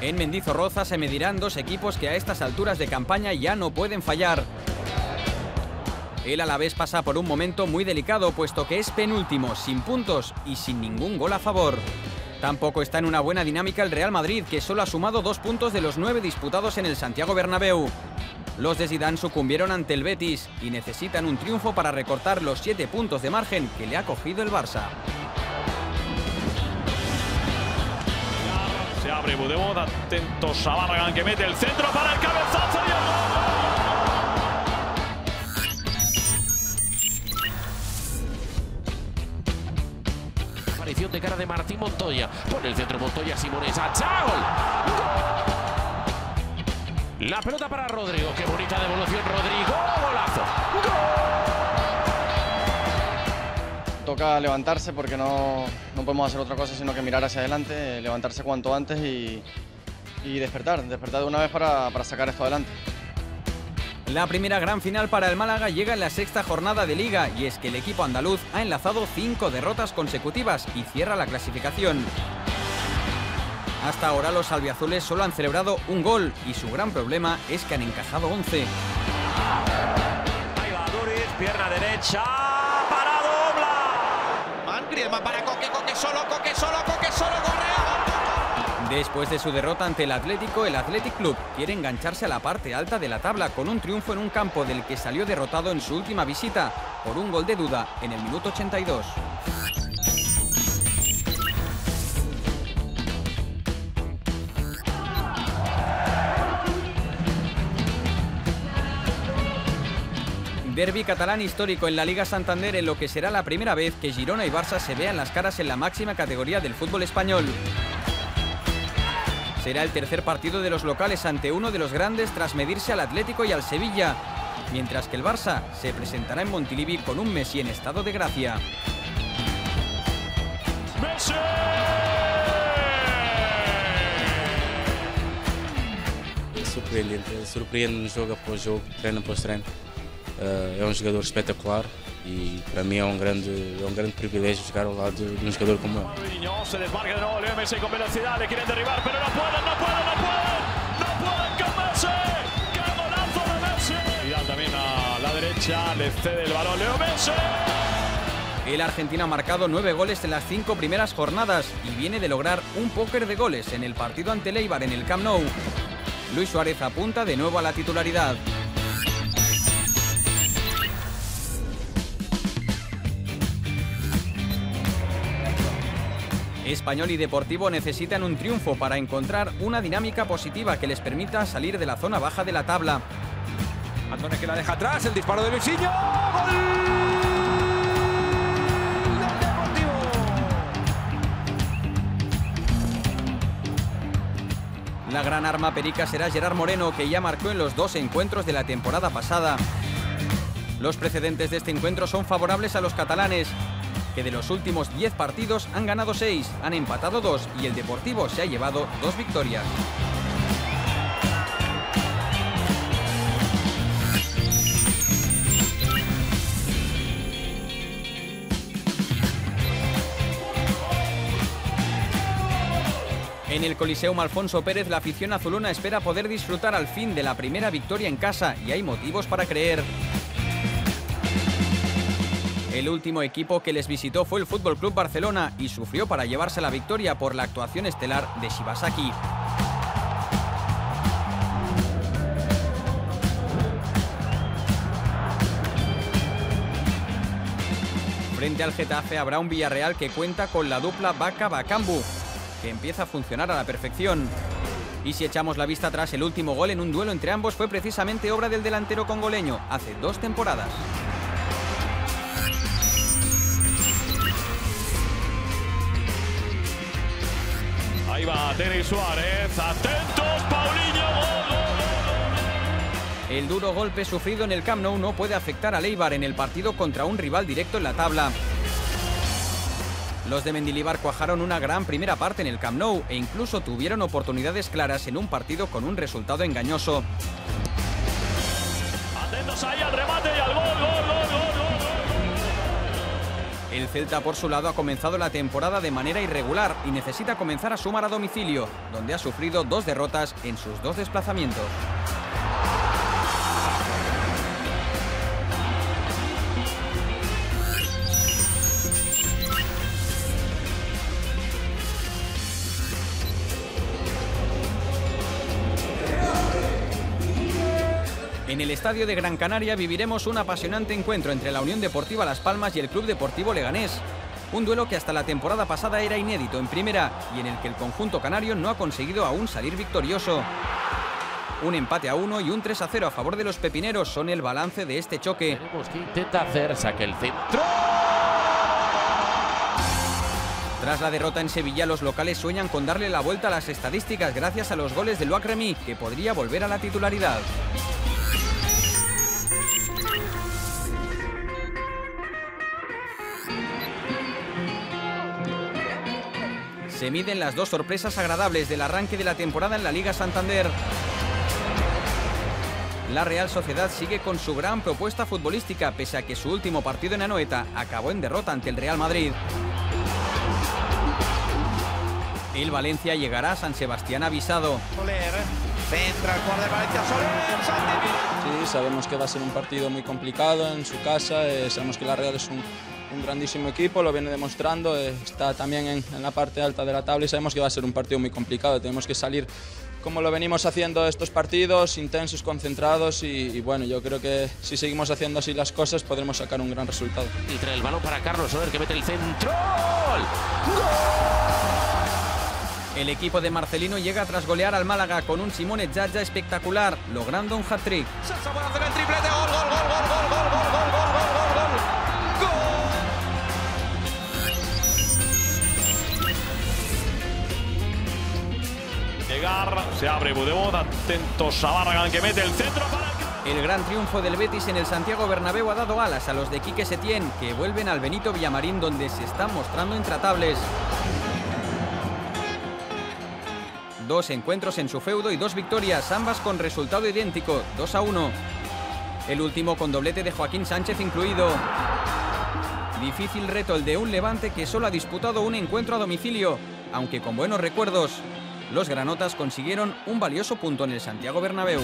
En Mendizorroza se medirán dos equipos que a estas alturas de campaña ya no pueden fallar. El Alavés pasa por un momento muy delicado, puesto que es penúltimo, sin puntos y sin ningún gol a favor. Tampoco está en una buena dinámica el Real Madrid, que solo ha sumado 2 puntos de los 9 disputados en el Santiago Bernabéu. Los de Zidane sucumbieron ante el Betis y necesitan un triunfo para recortar los 7 puntos de margen que le ha cogido el Barça. Se abre Budemod, atentos a Barragán que mete el centro para el cabezazo y el gol. Aparición de cara de Martín Montoya. Pone el centro Montoya, Simones, ¡gol! La pelota para Rodrigo. Qué bonita devolución, Rodrigo. ¡Golazo! Toca levantarse porque no podemos hacer otra cosa sino que mirar hacia adelante, levantarse cuanto antes y despertar de una vez para sacar esto adelante. La primera gran final para el Málaga llega en la 6ª jornada de Liga, y es que el equipo andaluz ha enlazado 5 derrotas consecutivas y cierra la clasificación. Hasta ahora los albiazules solo han celebrado un gol y su gran problema es que han encajado 11. Ahí va Duriz, pierna derecha, parado, Oblak. Griezmann para Coque solo, Correa. Después de su derrota ante el Atlético, el Athletic Club quiere engancharse a la parte alta de la tabla con un triunfo en un campo del que salió derrotado en su última visita por un gol de duda en el minuto 82. Derbi catalán histórico en la Liga Santander, en lo que será la primera vez que Girona y Barça se vean las caras en la máxima categoría del fútbol español. Será el tercer partido de los locales ante uno de los grandes tras medirse al Atlético y al Sevilla, mientras que el Barça se presentará en Montilivi con un Messi en estado de gracia. ¡Messi! Surpreende jogo após jogo, treino após treino. É jogador espetacular e para mim é grande privilégio jogar ao lado de jogador como ele. Se desmarca de nuevo Leo Messi con velocidad, le quieren derribar, pero no pueden con Messi. ¡Qué golazo de Messi! Y también a la derecha, le cede el balón Leo Messi. El argentino ha marcado 9 goles en las 5 primeras jornadas y viene de lograr un póker de goles en el partido ante el Eibar en el Camp Nou. Luis Suárez apunta de nuevo a la titularidad. Español y Deportivo necesitan un triunfo para encontrar una dinámica positiva que les permita salir de la zona baja de la tabla. Antones que la deja atrás, el disparo de Luisinho. ¡Gol! ¡Del Deportivo! La gran arma perica será Gerard Moreno, que ya marcó en los 2 encuentros de la temporada pasada. Los precedentes de este encuentro son favorables a los catalanes, que de los últimos 10 partidos han ganado 6, han empatado 2 y el Deportivo se ha llevado 2 victorias. En el Coliseum Alfonso Pérez, la afición azulona espera poder disfrutar al fin de la primera victoria en casa y hay motivos para creer. El último equipo que les visitó fue el Fútbol Club Barcelona y sufrió para llevarse la victoria por la actuación estelar de Shibasaki. Frente al Getafe habrá un Villarreal que cuenta con la dupla Baca-Bakambu, que empieza a funcionar a la perfección. Y si echamos la vista atrás, el último gol en un duelo entre ambos fue precisamente obra del delantero congoleño hace 2 temporadas. Ahí va Denis Suárez, atentos, Paulinho, gol. El duro golpe sufrido en el Camp Nou no puede afectar al Eibar en el partido contra un rival directo en la tabla. Los de Mendilibar cuajaron una gran primera parte en el Camp Nou e incluso tuvieron oportunidades claras en un partido con un resultado engañoso. Atentos ahí al remate y al gol. El Celta, por su lado, ha comenzado la temporada de manera irregular y necesita comenzar a sumar a domicilio, donde ha sufrido 2 derrotas en sus 2 desplazamientos. En el estadio de Gran Canaria viviremos un apasionante encuentro entre la Unión Deportiva Las Palmas y el Club Deportivo Leganés. Un duelo que hasta la temporada pasada era inédito en primera y en el que el conjunto canario no ha conseguido aún salir victorioso. Un empate a 1 y un 3-0 a favor de los pepineros son el balance de este choque. Veremos qué intenta hacer, saque el centro. Tras la derrota en Sevilla, los locales sueñan con darle la vuelta a las estadísticas gracias a los goles de Loic Remy, que podría volver a la titularidad. Se miden las 2 sorpresas agradables del arranque de la temporada en la Liga Santander. La Real Sociedad sigue con su gran propuesta futbolística, pese a que su último partido en Anoeta acabó en derrota ante el Real Madrid. El Valencia llegará a San Sebastián avisado. Centra el cuadro de Valencia, Soler. Sí, sabemos que va a ser un partido muy complicado en su casa, sabemos que la Real es un grandísimo equipo, lo viene demostrando, está también en la parte alta de la tabla y sabemos que va a ser un partido muy complicado. Tenemos que salir como lo venimos haciendo estos partidos, intensos, concentrados y bueno, yo creo que si seguimos haciendo así las cosas podremos sacar un gran resultado. Y trae el balón para Carlos Soler, que mete el centro. ¡Gol! El equipo de Marcelino llega tras golear al Málaga con un Simone Giaggia espectacular, logrando un hat-trick. Salsa para hacer el triplete, gol, gol, gol, gol, gol, gol, gol, gol, gol, gol, gol, gol. Llegar, se abre Budebot, atentos a Barragán que mete el centro para... El gran triunfo del Betis en el Santiago Bernabéu ha dado alas a los de Quique Setién, que vuelven al Benito Villamarín, donde se están mostrando intratables. 2 encuentros en su feudo y 2 victorias, ambas con resultado idéntico, 2-1. El último con doblete de Joaquín Sánchez incluido. Difícil reto el de un Levante que solo ha disputado un encuentro a domicilio, aunque con buenos recuerdos. Los granotas consiguieron un valioso punto en el Santiago Bernabéu.